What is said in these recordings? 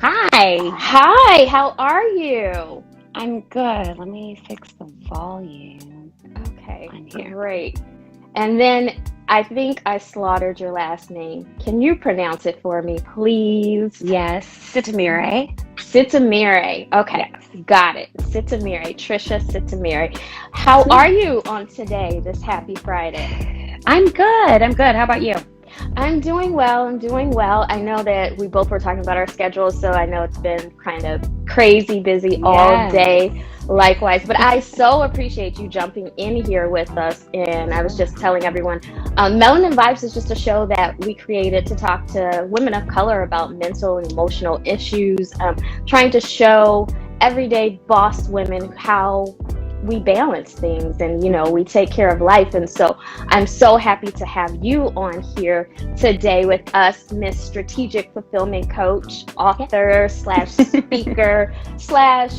Hi, Hi, how are you? I'm good. Let me fix the volume Okay, on here. great. And then I think I slaughtered your last name. Can you pronounce it for me, please? Yes, Sitemere. Sitemere. Okay, Yes. got it. Sitemere, Tricia Sitemere. How are you on today, this happy Friday? I'm good. I'm good. How about you? I'm doing well. I'm doing well. I know that we both were talking about our schedules, so I know it's been kind of crazy busy all Yes. day. Likewise, but I so appreciate you jumping in here with us. And I was Sure. just telling everyone, Melanin Vibes is just a show that we created to talk to women of color about mental and emotional issues, trying to show everyday boss women how we balance things and we take care of life. And so I'm so happy to have you on here today with us, Miss Strategic Fulfillment Coach, Yeah. author slash speaker slash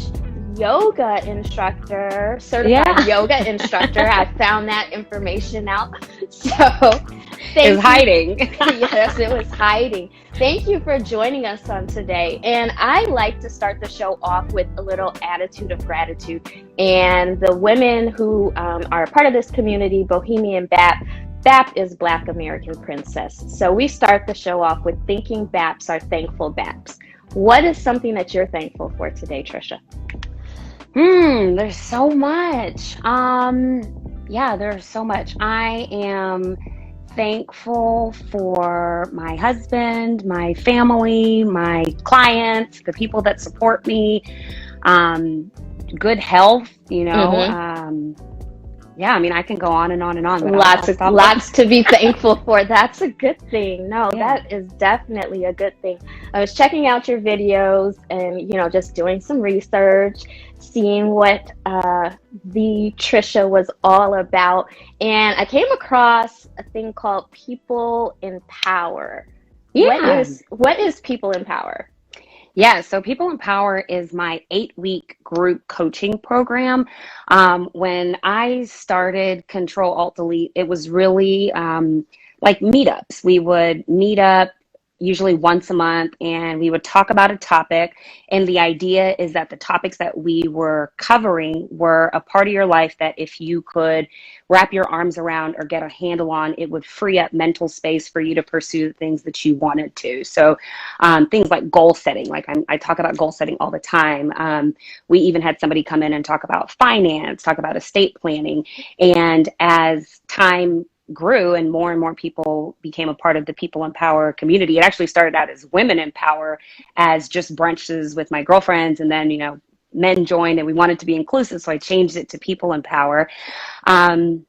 yoga instructor, certified Yeah. yoga instructor. I found that information out. So Is thank you. hiding. Yes, it was hiding. Thank you for joining us on today. And I like to start the show off with a little attitude of gratitude. And the women who are a part of this community, Bohemian BAP is Black American Princess. So we start the show off with thinking BAPs are thankful BAPs. What is something that you're thankful for today, Tricia? There's so much. Yeah, there's so much. I am thankful for my husband, my family, my clients, the people that support me, um, good health, Mm-hmm. Yeah, I mean, I can go on and on and on, but I'll Lots of stop there. lots to be thankful for. That's a good thing. No, Yeah. that is definitely a good thing. I was checking out your videos and just doing some research, seeing what the Trisha was all about, and I came across a thing called People in Power. Yeah. What is People in Power? Yeah. So People in Power is my 8-week group coaching program. When I started Control Alt Delete, it was really like meetups. We would meet up usually once a month and we would talk about a topic. And the idea is that the topics that we were covering were a part of your life that if you could wrap your arms around or get a handle on, it would free up mental space for you to pursue the things that you wanted to. So things like goal setting, like I talk about goal setting all the time. We even had somebody come in and talk about finance, talk about estate planning. And as time grew and more people became a part of the People in Power community, it actually started out as Women in Power, as just brunches with my girlfriends. And then, men joined and we wanted to be inclusive. So I changed it to People in Power. Um,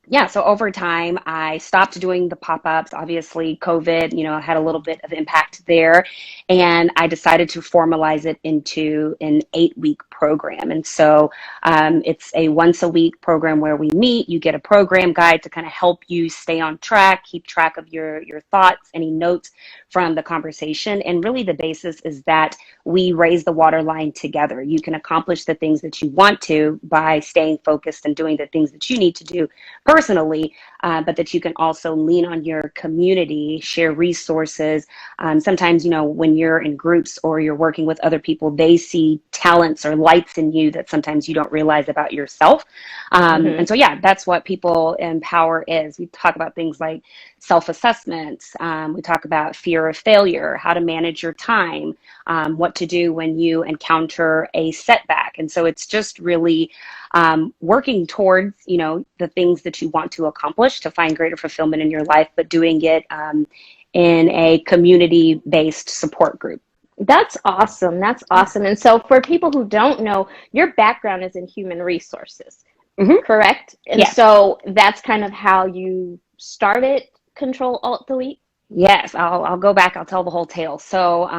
yeah, so over time, I stopped doing the pop-ups. Obviously, COVID, had a little bit of impact there. And I decided to formalize it into an 8-week program. And so it's a once a week program where we meet. You get a program guide to kind of help you stay on track, keep track of your thoughts, any notes from the conversation. And really the basis is that we raise the waterline together. You can accomplish the things that you want to by staying focused and doing the things that you need to do personally, but that you can also lean on your community, share resources. Sometimes, when you're in groups or you're working with other people, they see talents or lights in you that sometimes you don't realize about yourself. And Mm-hmm. so, yeah, that's what People in Power is. We talk about things like self-assessments. We talk about fear of failure, how to manage your time, what to do when you encounter a setback. And so it's just really working towards, the things that you want to accomplish to find greater fulfillment in your life, but doing it in a community-based support group. That's awesome. That's Yeah. awesome. And so, for people who don't know, your background is in human resources, Hmm. correct? And Yes. so, that's kind of how you started Control Alt Delete. Yes, I'll go back. I'll tell the whole tale. So,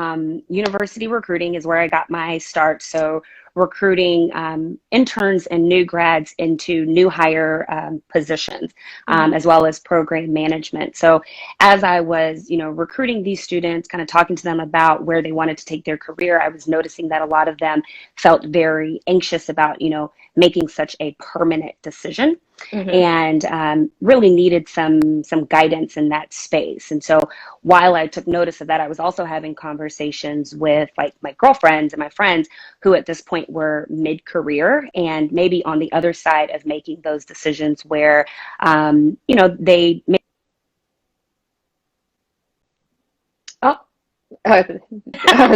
university recruiting is where I got my start. So, recruiting interns and new grads into new hire positions, as well as program management. So as I was, recruiting these students, kind of talking to them about where they wanted to take their career, I was noticing that a lot of them felt very anxious about, making such a permanent decision, and really needed some guidance in that space. And so while I took notice of that, I was also having conversations with like my girlfriends and my friends who at this point were mid-career and maybe on the other side of making those decisions where, they Oh,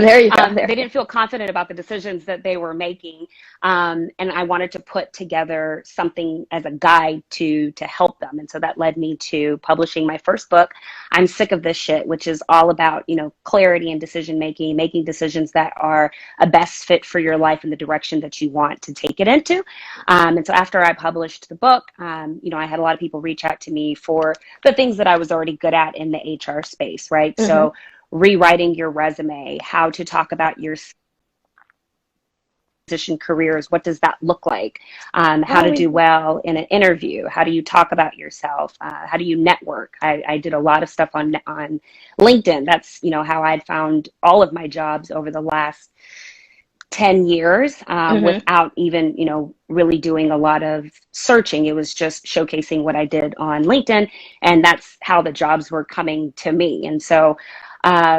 there you go. They didn't feel confident about the decisions that they were making. And I wanted to put together something as a guide to help them. And so that led me to publishing my first book, I'm Sick of This Shit, which is all about, clarity and decision making, making decisions that are a best fit for your life in the direction that you want to take it into. And so after I published the book, I had a lot of people reach out to me for the things that I was already good at in the HR space, right? So rewriting your resume, how to talk about your position careers, what does that look like, how to do well in an interview, how do you talk about yourself, how do you network. I did a lot of stuff on LinkedIn. That's how I'd found all of my jobs over the last 10 years without even really doing a lot of searching. It was just showcasing what I did on LinkedIn, and that's how the jobs were coming to me. And so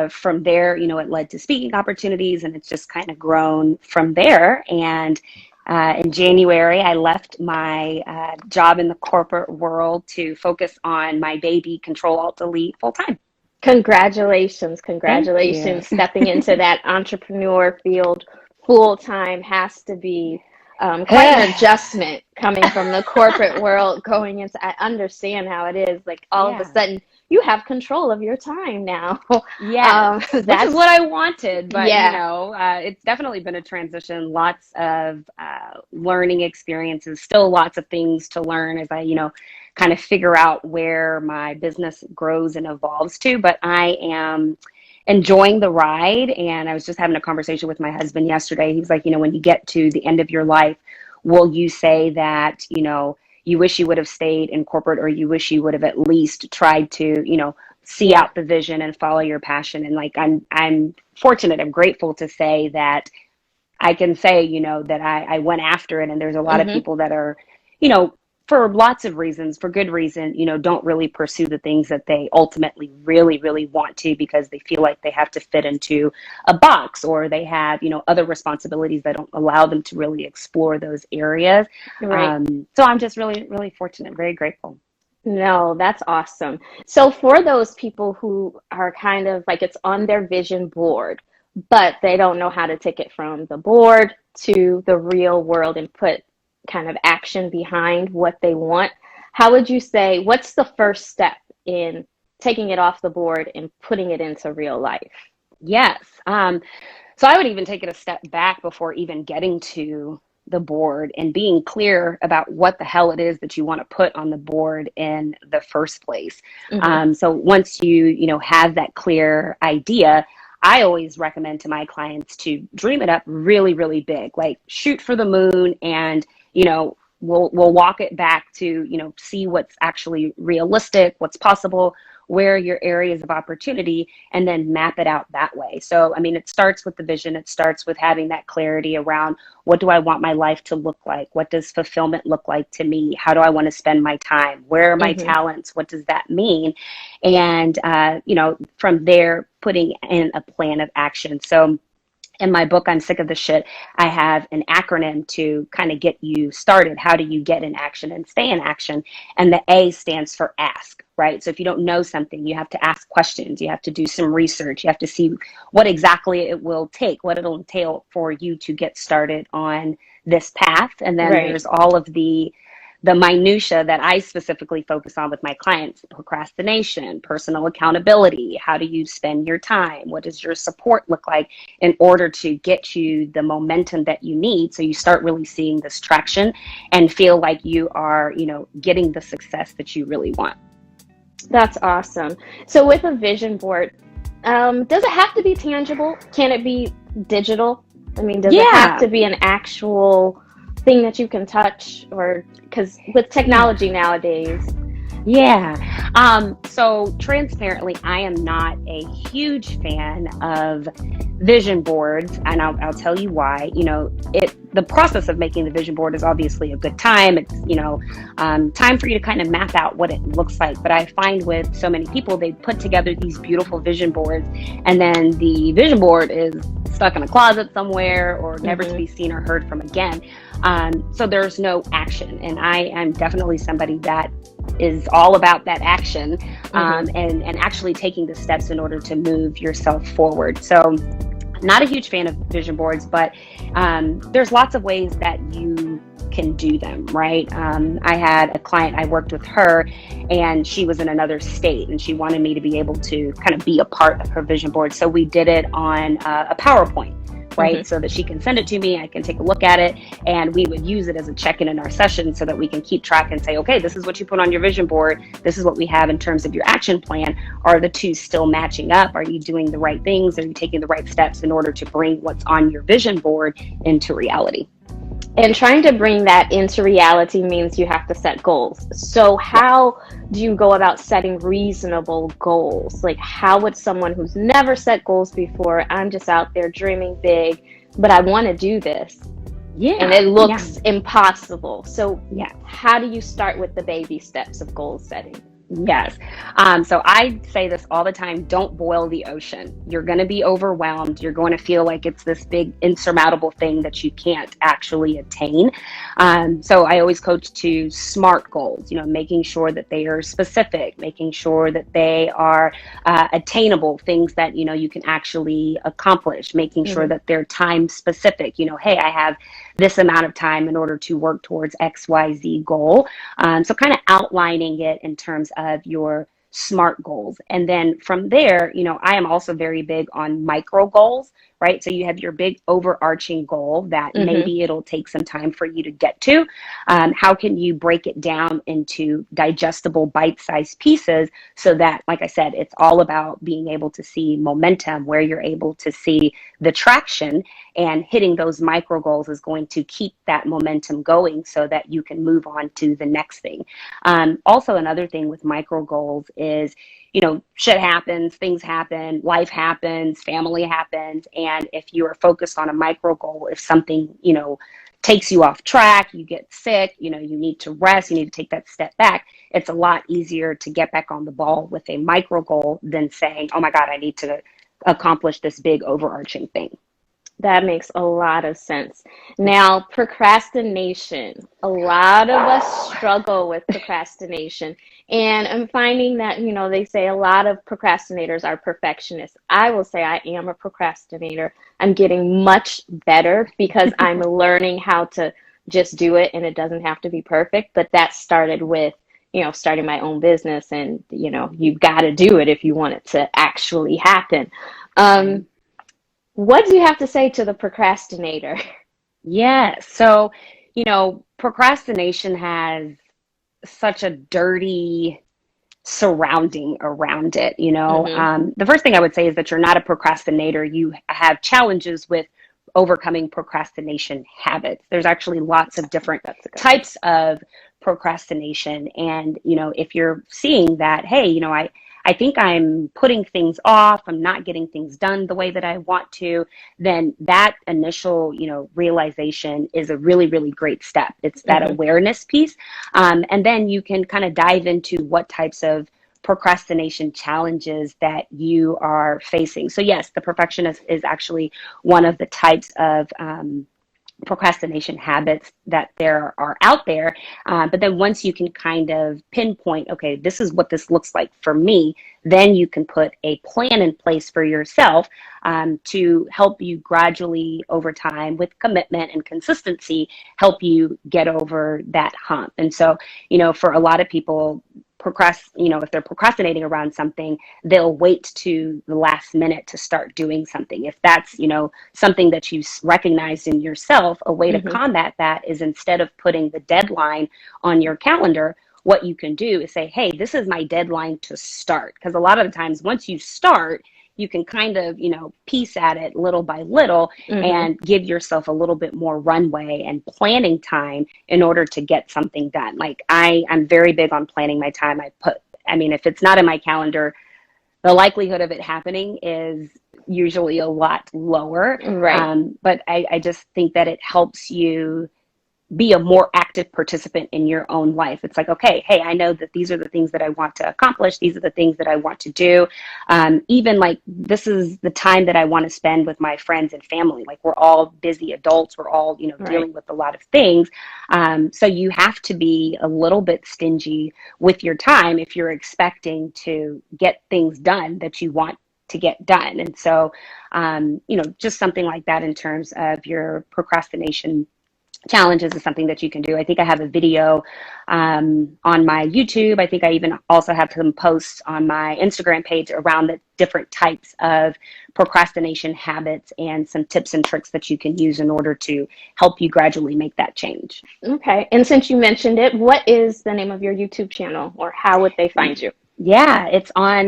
from there, it led to speaking opportunities, and it's just kind of grown from there. And in January, I left my job in the corporate world to focus on my baby, Control Alt Delete, full time. Congratulations. Stepping into that entrepreneur field full time has to be quite an adjustment coming from the corporate world going into, I understand how it is. Like all of a sudden, you have control of your time now. Yeah, which is what I wanted. But, it's definitely been a transition. Lots of learning experiences, still lots of things to learn as I, kind of figure out where my business grows and evolves to. But I am enjoying the ride. And I was just having a conversation with my husband yesterday. He was like, when you get to the end of your life, will you say that, you wish you would have stayed in corporate, or you wish you would have at least tried to, see out the vision and follow your passion? And like, I'm fortunate, I'm grateful to say that I can say, that I went after it. And there's a lot of people that are, for lots of reasons, for good reason, don't really pursue the things that they ultimately really, really want to, because they feel like they have to fit into a box, or they have, other responsibilities that don't allow them to really explore those areas. Right. So I'm just really, really fortunate, very grateful. No, that's awesome. So for those people who are kind of like it's on their vision board, but they don't know how to take it from the board to the real world and put kind of action behind what they want, how would you say, what's the first step in taking it off the board and putting it into real life? Yes. So I would even take it a step back before even getting to the board and being clear about what the hell it is that you want to put on the board in the first place. So once you have that clear idea, I always recommend to my clients to dream it up really, really big, like shoot for the moon, and we'll walk it back to, see what's actually realistic, what's possible, where are your areas of opportunity, and then map it out that way. So, it starts with the vision. It starts with having that clarity around, what do I want my life to look like? What does fulfillment look like to me? How do I want to spend my time? Where are my talents? What does that mean? And, from there, putting in a plan of action. So in my book, I'm Sick of the Shit, I have an acronym to kind of get you started. How do you get in action and stay in action? And the A stands for ask, right? So if you don't know something, you have to ask questions. You have to do some research. You have to see what exactly it will take, what it'll entail for you to get started on this path. And then there's all of the minutia that I specifically focus on with my clients: procrastination, personal accountability. How do you spend your time? What does your support look like in order to get you the momentum that you need, so you start really seeing this traction and feel like you are, getting the success that you really want? That's awesome. So with a vision board, does it have to be tangible? Can it be digital? I mean, does it have Yeah. to be an actual thing that you can touch, or because with Yeah. technology nowadays? Yeah. So transparently, I am not a huge fan of vision boards, and I'll tell you why. The process of making the vision board is obviously a good time. It's, time for you to kind of map out what it looks like. But I find with so many people, they put together these beautiful vision boards, and then the vision board is stuck in a closet somewhere or never to Mm-hmm. be seen or heard from again. So there's no action. And I am definitely somebody that is all about that action, Mm-hmm. and actually taking the steps in order to move yourself forward. So not a huge fan of vision boards, but there's lots of ways that you can do them, right? I had a client, I worked with her, and she was in another state, and she wanted me to be able to kind of be a part of her vision board. So we did it on a PowerPoint, right? Mm-hmm. So that she can send it to me, I can take a look at it, and we would use it as a check-in in our session so that we can keep track and say, okay, this is what you put on your vision board. This is what we have in terms of your action plan. Are the two still matching up? Are you doing the right things? Are you taking the right steps in order to bring what's on your vision board into reality? And trying to bring that into reality means you have to set goals. So Yes. how do you go about setting reasonable goals? Like, how would someone who's never set goals before, I'm just out there dreaming big, but I want to do this, and Yeah. it Yeah. looks impossible. So Yeah. how do you start with the baby steps of goal setting? Yes. So I say this all the time, don't boil the ocean. You're going to be overwhelmed. You're going to feel like it's this big insurmountable thing that you can't actually attain. So I always coach to SMART goals, making sure that they are specific, making sure that they are attainable, things that, you can actually accomplish, making sure Mm-hmm. that they're time specific. Hey, I have this amount of time in order to work towards XYZ goal. So kind of outlining it in terms of your SMART goals. And then from there, I am also very big on micro goals, right? So you have your big overarching goal that Mm-hmm. maybe it'll take some time for you to get to. How can you break it down into digestible bite-sized pieces so that, like I said, it's all about being able to see momentum, where you're able to see the traction, and hitting those micro goals is going to keep that momentum going so that you can move on to the next thing. Also, another thing with micro goals is, shit happens, things happen, life happens, family happens. And if you are focused on a micro goal, if something, takes you off track, you get sick, you need to rest, you need to take that step back, it's a lot easier to get back on the ball with a micro goal than saying, oh my God, I need to accomplish this big overarching thing. That makes a lot of sense. Now, procrastination. A lot of us struggle with procrastination. And I'm finding that, they say a lot of procrastinators are perfectionists. I will say I am a procrastinator. I'm getting much better because I'm learning how to just do it, and it doesn't have to be perfect. But that started with, starting my own business, and, you've got to do it if you want it to actually happen. Right. What do you have to say to the procrastinator? Yeah. So, procrastination has such a dirty surrounding around it. Mm-hmm. The first thing I would say is that you're not a procrastinator. You have challenges with overcoming procrastination habits. There's actually lots of different That's a good one. types of procrastination. And, if you're seeing that, hey, I think I'm putting things off, I'm not getting things done the way that I want to, then that initial, realization is a really, really great step. It's that Mm-hmm. awareness piece. And then you can kind of dive into what types of procrastination challenges that you are facing. So yes, the perfectionist is actually one of the types of procrastination habits that there are out there. But then once you can kind of pinpoint, okay, this is what this looks like for me, then you can put a plan in place for yourself to help you gradually over time with commitment and consistency, help you get over that hump. And so, for a lot of people, if they're procrastinating around something, they'll wait to the last minute to start doing something. If that's, something that you recognized in yourself, a way to Mm-hmm. combat that is, instead of putting the deadline on your calendar, what you can do is say, hey, this is my deadline to start. Because a lot of the times, once you start, you can kind of, piece at it little by little and give yourself a little bit more runway and planning time in order to get something done. Like I'm very big on planning my time. If it's not in my calendar, the likelihood of it happening is usually a lot lower. Right. But I just think that it helps you be a more active participant in your own life. It's like, okay, hey, I know that these are the things that I want to accomplish. These are the things that I want to do. Even like, this is the time that I want to spend with my friends and family. Like, we're all busy adults. We're all, dealing with a lot of things. So you have to be a little bit stingy with your time if you're expecting to get things done that you want to get done. And so, just something like that in terms of your procrastination challenges is something that you can do. I think I have a video on my YouTube. I think I even also have some posts on my Instagram page around the different types of procrastination habits and some tips and tricks that you can use in order to help you gradually make that change. Okay. And since you mentioned it, what is the name of your YouTube channel, or how would they find you? Yeah, it's on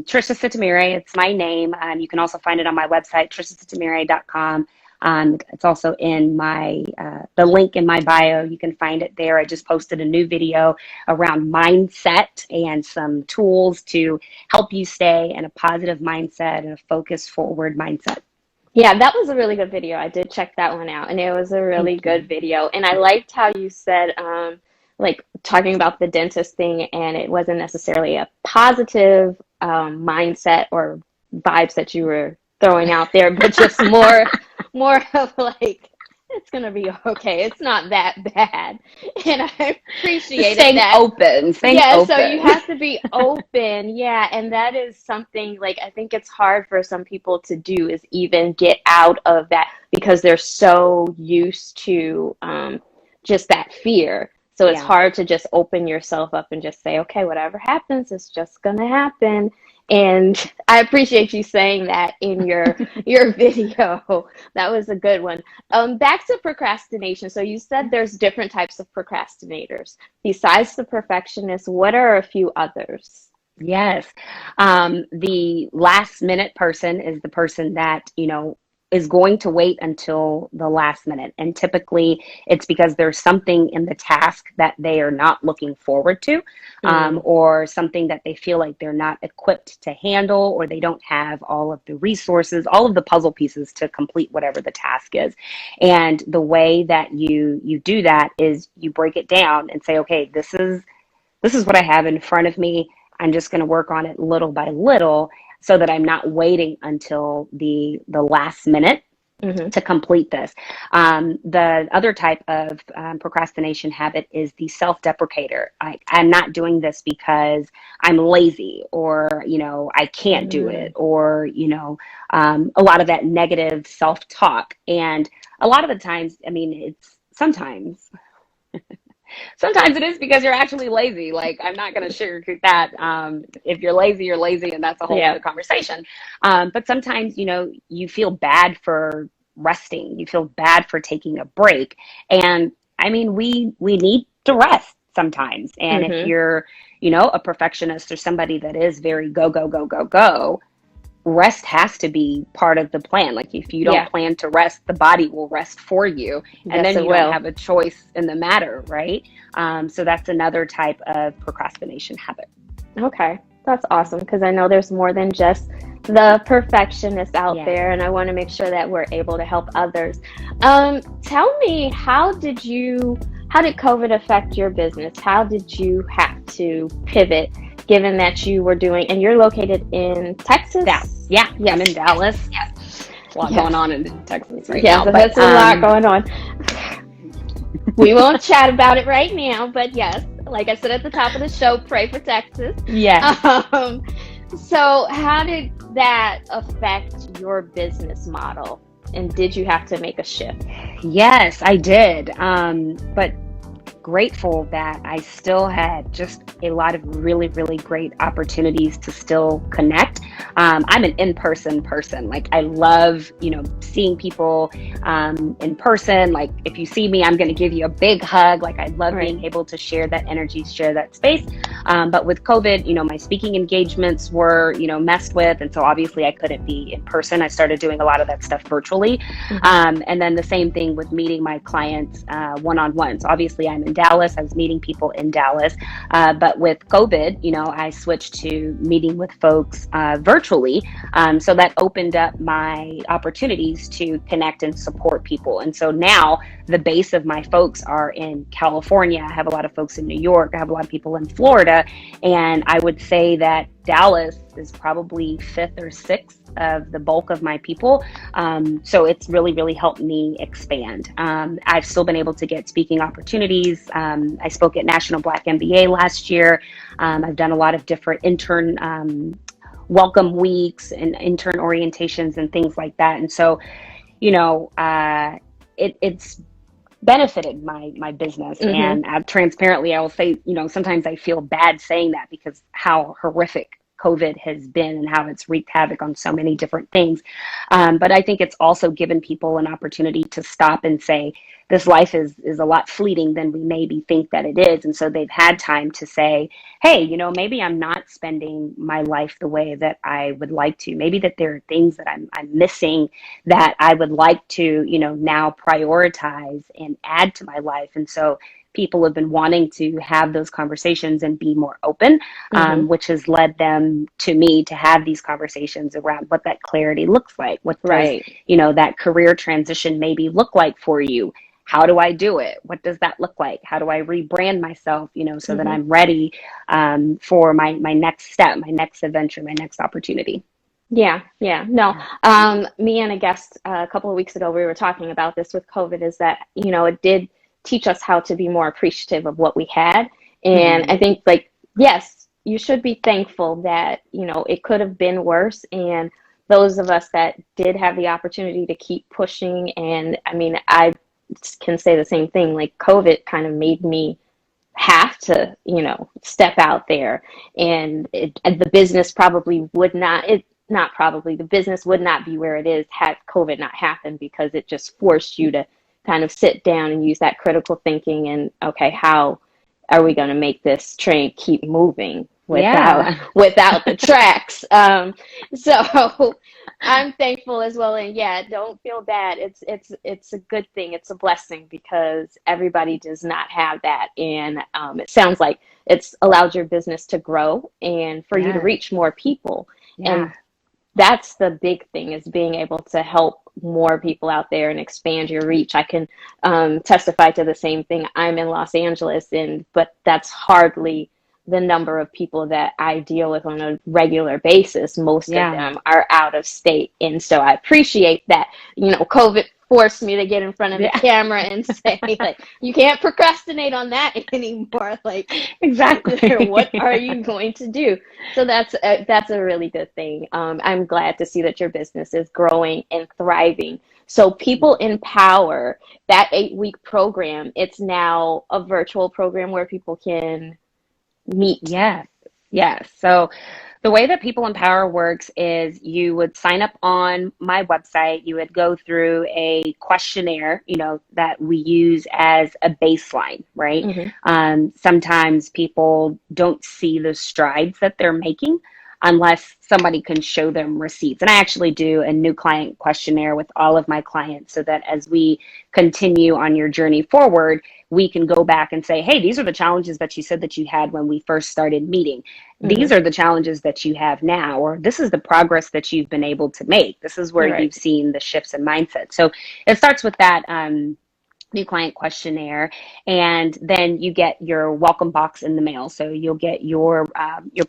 Tricia Sitemere. It's my name. You can also find it on my website, triciasitemere.com. It's also in the link in my bio. You can find it there. I just posted a new video around mindset and some tools to help you stay in a positive mindset and a focus forward mindset. Yeah, that was a really good video. I did check that one out, and it was a really good video. And I liked how you said, like, talking about the dentist thing, and it wasn't necessarily a positive mindset or vibes that you were throwing out there, but just more of like, it's gonna be okay. It's not that bad, and I appreciate that. Open. So you have to be open. Yeah, and that is something, like, I think it's hard for some people to do, is even get out of that, because they're so used to just that fear. So it's hard to just open yourself up and just say, okay, whatever happens, it's just gonna happen. And I appreciate you saying that in your video. That was a good one. Back to procrastination. So you said there's different types of procrastinators. Besides the perfectionists, what are a few others? Yes. The last minute person is the person that, is going to wait until the last minute. And typically it's because there's something in the task that they are not looking forward to, or something that they feel like they're not equipped to handle, or they don't have all of the resources, all of the puzzle pieces to complete whatever the task is. And the way that you do that is you break it down and say, okay, this is what I have in front of me. I'm just going to work on it little by little, so that I'm not waiting until the last minute to complete this. The other type of procrastination habit is the self-deprecator. I'm not doing this because I'm lazy, or, I can't do it, or, a lot of that negative self-talk. And a lot of the times, it's sometimes it is because you're actually lazy. Like, I'm not going to sugarcoat that. If you're lazy, and that's a whole other conversation. But sometimes, you feel bad for resting. You feel bad for taking a break. And we need to rest sometimes. And if you're, a perfectionist or somebody that is very go, go, go, go, go, rest has to be part of the plan. Like, if you don't plan to rest, the body will rest for you, and then you don't have a choice in the matter, right? So that's another type of procrastination habit. Okay, that's awesome, because I know there's more than just the perfectionists out there, and I want to make sure that we're able to help others. Tell me, how did COVID affect your business? How did you have to pivot, given that you were doing, and you're located in Texas? Yeah. I'm in Dallas. Yes. A lot going on in Texas right Yeah, now. so that's a lot going on. We won't chat about it right now, but yes, like I said at the top of the show, pray for Texas. Yes. So how did that affect your business model? And did you have to make a shift? Yes, I did. But grateful that I still had just a lot of really, really great opportunities to still connect. I'm an in-person person. Like I love, seeing people in person. Like if you see me, I'm going to give you a big hug. Like I love being able to share that energy, share that space. But with COVID, my speaking engagements were, messed with. And so obviously I couldn't be in person. I started doing a lot of that stuff virtually. And then the same thing with meeting my clients one-on-one. So obviously I'm in Dallas. I was meeting people in Dallas. But with COVID, I switched to meeting with folks virtually. So that opened up my opportunities to connect and support people. And so now the base of my folks are in California. I have a lot of folks in New York. I have a lot of people in Florida. And I would say that Dallas is probably fifth or sixth of the bulk of my people. So it's really, really helped me expand. I've still been able to get speaking opportunities. I spoke at National Black MBA last year. I've done a lot of different intern welcome weeks and intern orientations and things like that. And so, it's benefited my business. And transparently, I will say, sometimes I feel bad saying that because how horrific COVID has been and how it's wreaked havoc on so many different things. But I think it's also given people an opportunity to stop and say, this life is a lot fleeting than we maybe think that it is. And so they've had time to say, hey, maybe I'm not spending my life the way that I would like to. Maybe that there are things that I'm missing that I would like to, now prioritize and add to my life. And so people have been wanting to have those conversations and be more open, which has led them to me to have these conversations around what that clarity looks like. What does, that career transition maybe look like for you? How do I do it? What does that look like? How do I rebrand myself, so that I'm ready for my next step, my next adventure, my next opportunity? Yeah. No, me and a guest a couple of weeks ago, we were talking about this with COVID, is that, it did teach us how to be more appreciative of what we had. And I think, yes, you should be thankful that, it could have been worse. And those of us that did have the opportunity to keep pushing, and I mean, I can say the same thing, like COVID kind of made me have to, step out there, and the business probably would not, the business would not be where it is had COVID not happened, because it just forced you to kind of sit down and use that critical thinking and, okay, how are we going to make this train keep moving without the tracks? So I'm thankful as well. And yeah, don't feel bad. It's a good thing. It's a blessing, because everybody does not have that. And it sounds like it's allowed your business to grow and for you to reach more people. And that's the big thing, is being able to help more people out there and expand your reach. I can testify to the same thing. I'm in Los Angeles, but that's hardly the number of people that I deal with on a regular basis. Most of them are out of state. And so I appreciate that, COVID forced me to get in front of the camera and say, like, you can't procrastinate on that anymore. Like, exactly. What are you going to do? So that's a really good thing. I'm glad to see that your business is growing and thriving. So People in Power, that 8-week program, it's now a virtual program where people can meet. Yes. So the way that People in Power works is you would sign up on my website. You would go through a questionnaire, that we use as a baseline, right? Sometimes people don't see the strides that they're making unless somebody can show them receipts. And I actually do a new client questionnaire with all of my clients, so that as we continue on your journey forward, we can go back and say, hey, these are the challenges that you said that you had when we first started meeting. These are the challenges that you have now, or this is the progress that you've been able to make. This is where you've seen the shifts in mindset. So it starts with that new client questionnaire, and then you get your welcome box in the mail. So you'll get your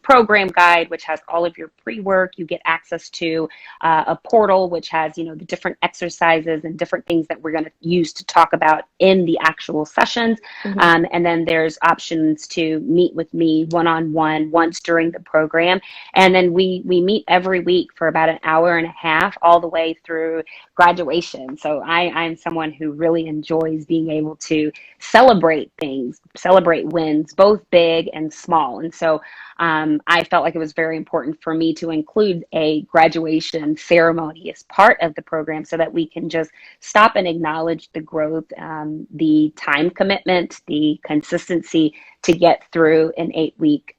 program guide, which has all of your pre-work. You get access to a portal, which has, the different exercises and different things that we're going to use to talk about in the actual sessions. And then there's options to meet with me one-on-one once during the program. And then we meet every week for about an hour and a half, all the way through graduation. So I'm someone who really enjoys always being able to celebrate things, celebrate wins, both big and small. And so I felt like it was very important for me to include a graduation ceremony as part of the program so that we can just stop and acknowledge the growth, the time commitment, the consistency to get through an 8-week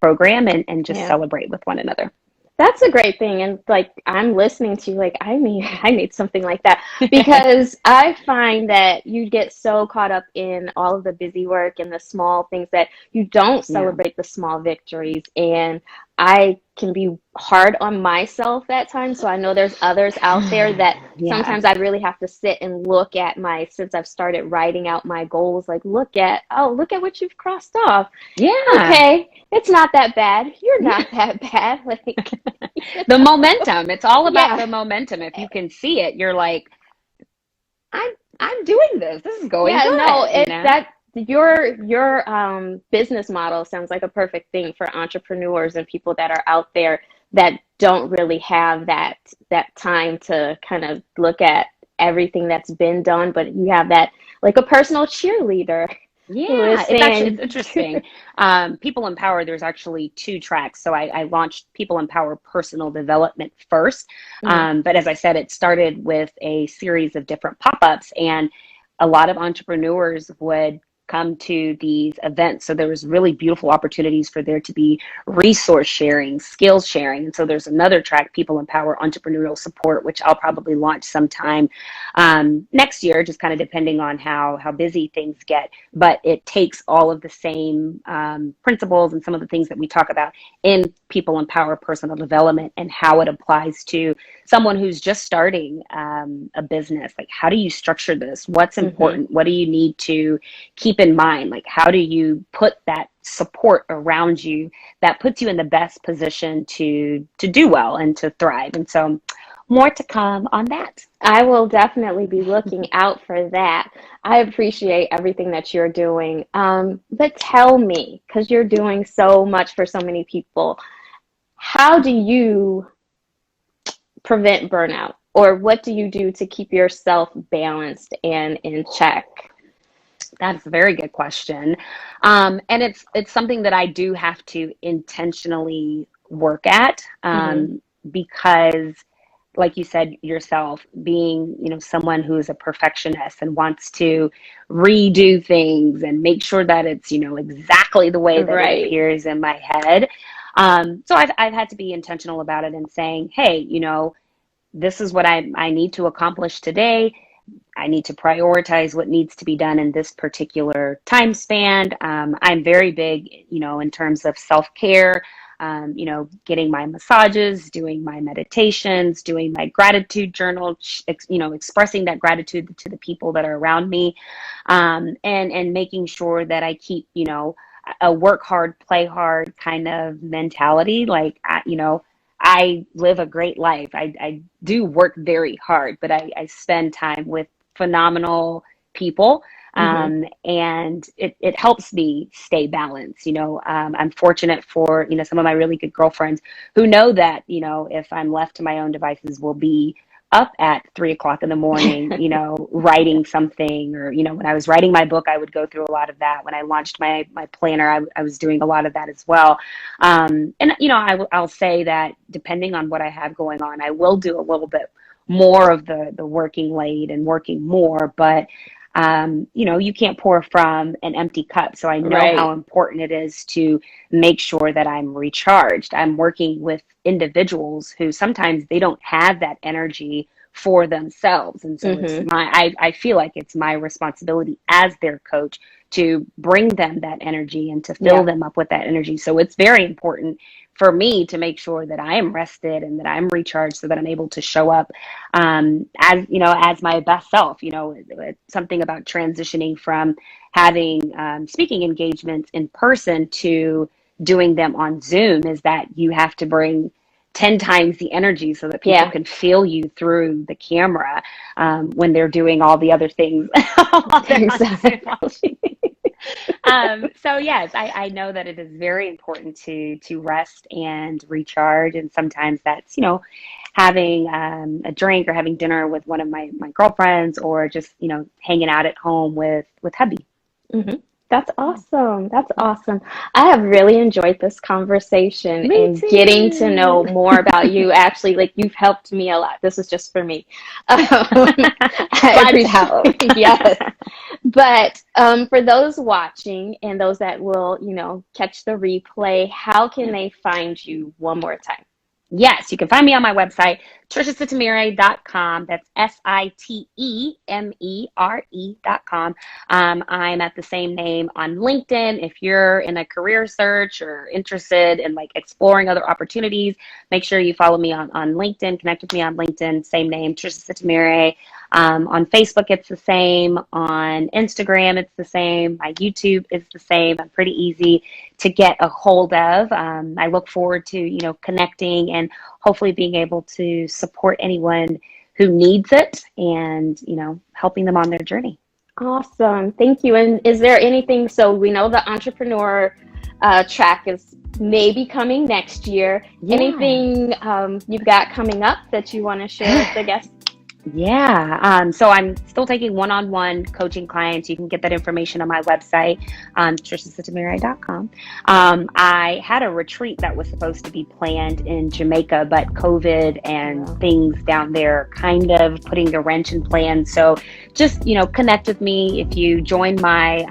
program and just celebrate with one another. That's a great thing. And like, I'm listening to you, like, I need something like that, because I find that you get so caught up in all of the busy work and the small things that you don't celebrate the small victories. And I can be hard on myself at times. So I know there's others out there that sometimes I really have to sit and look at since I've started writing out my goals, like, look at what you've crossed off. Yeah. Okay. It's not that bad. You're not that bad. Like, the momentum. It's all about the momentum. If you can see it, you're like, I'm doing this. This is going good. No, your business model sounds like a perfect thing for entrepreneurs and people that are out there that don't really have that time to kind of look at everything that's been done, but you have that, like, a personal cheerleader. Yeah, it's interesting. People Empower, there's actually 2 tracks. So I launched People Empower Personal Development first. But as I said, it started with a series of different pop-ups, and a lot of entrepreneurs would come to these events. So there was really beautiful opportunities for there to be resource sharing, skills sharing. And so there's another track, People Empower Entrepreneurial Support, which I'll probably launch sometime next year, just kind of depending on how busy things get. But it takes all of the same principles and some of the things that we talk about in People Empower Personal Development and how it applies to someone who's just starting a business. Like, how do you structure this? What's important? What do you need to keep in mind? Like, how do you put that support around you that puts you in the best position to do well and to thrive? And so more to come on that. I will definitely be looking out for that. I appreciate everything that you're doing. But tell me, because you're doing so much for so many people, how do you prevent burnout? Or what do you do to keep yourself balanced and in check? That's a very good question. And it's something that I do have to intentionally work at because, like you said yourself, being, someone who is a perfectionist and wants to redo things and make sure that it's, exactly the way that it appears in my head. So I've had to be intentional about it and saying, hey, this is what I need to accomplish today. I need to prioritize what needs to be done in this particular time span. I'm very big, in terms of self-care, getting my massages, doing my meditations, doing my gratitude journal, expressing that gratitude to the people that are around me, and making sure that I keep, a work hard, play hard kind of mentality. Like, I live a great life. I do work very hard, but I spend time with phenomenal people. And it helps me stay balanced. I'm fortunate for, some of my really good girlfriends who know that, if I'm left to my own devices, will be up at 3:00 in the morning, writing something, or, when I was writing my book, I would go through a lot of that. When I launched my planner, I was doing a lot of that as well. And, I'll say that depending on what I have going on, I will do a little bit more of the working late and working more, but you can't pour from an empty cup. So I know how important it is to make sure that I'm recharged. I'm working with individuals who sometimes they don't have that energy for themselves. And so it's I feel like it's my responsibility as their coach to bring them that energy and to fill them up with that energy. So it's very important for me to make sure that I am rested and that I'm recharged so that I'm able to show up as my best self. It's something about transitioning from having speaking engagements in person to doing them on Zoom is that you have to bring 10 times the energy so that people can feel you through the camera when they're doing all the other things. So yes, I know that it is very important to rest and recharge. And sometimes that's, having a drink or having dinner with one of my girlfriends, or just, hanging out at home with hubby. Mm-hmm. That's awesome. That's awesome. I have really enjoyed this conversation Me and getting to too. know more about you. Actually, like you've helped me a lot. This is just for me. I Glad to appreciate help. yes. But for those watching and those that will, catch the replay, how can they find you one more time? Yes, you can find me on my website, triciasitemere.com. That's SITEMERE.com. I'm at the same name on LinkedIn. If you're in a career search or interested in like exploring other opportunities, make sure you follow me on LinkedIn, connect with me on LinkedIn, same name, Tricia Sitemere. On Facebook, it's the same. On Instagram, it's the same. My YouTube is the same. I'm pretty easy to get a hold of. I look forward to, connecting and hopefully being able to support anyone who needs it and, helping them on their journey. Awesome. Thank you. And is there anything, so we know the entrepreneur track is maybe coming next year. Yeah. Anything you've got coming up that you want to share with the guests? Yeah. So I'm still taking one-on-one coaching clients. You can get that information on my website, triciasitemere.com. I had a retreat that was supposed to be planned in Jamaica, but COVID and things down there kind of putting the wrench in plans. So just, connect with me. If you join my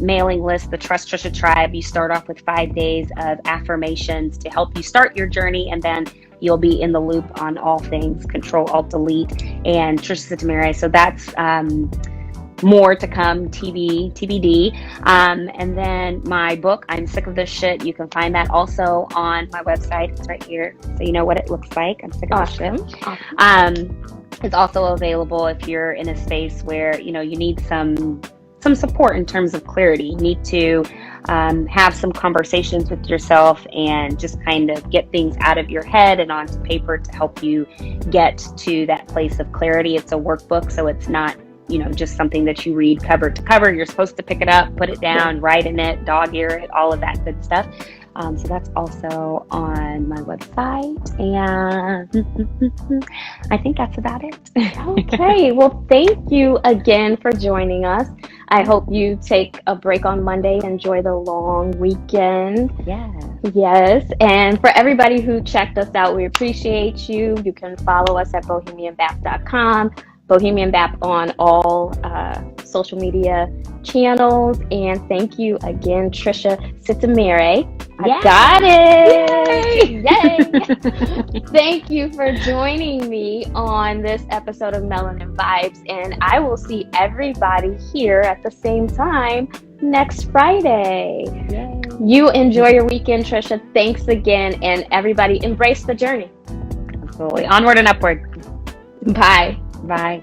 mailing list, the Trust Tricia Tribe, you start off with 5 days of affirmations to help you start your journey, and then you'll be in the loop on all things Control, Alt, Delete, and Tricia Sitemere. So that's more to come, TBD. And then my book, I'm Sick of This Shit. You can find that also on my website. It's right here, so you know what it looks like. I'm sick of this shit. Awesome. It's also available if you're in a space where you need some support in terms of clarity. You need to have some conversations with yourself and just kind of get things out of your head and onto paper to help you get to that place of clarity. It's a workbook, so it's not, just something that you read cover to cover. You're supposed to pick it up, put it down, write in it, dog ear it, all of that good stuff. So that's also on my website, and I think that's about it. Okay, well, thank you again for joining us. I hope you take a break on Monday, enjoy the long weekend. Yes, and for everybody who checked us out, we appreciate you. You can follow us at bohemianbap.com, Bohemian Bap on all social media channels. And thank you again, Tricia Sitemere. I got it! Yay! Thank you for joining me on this episode of Melanin Vibes. And I will see everybody here at the same time next Friday. Yay. You enjoy your weekend, Tricia. Thanks again. And everybody, embrace the journey. Absolutely. Onward and upward. Bye. Bye.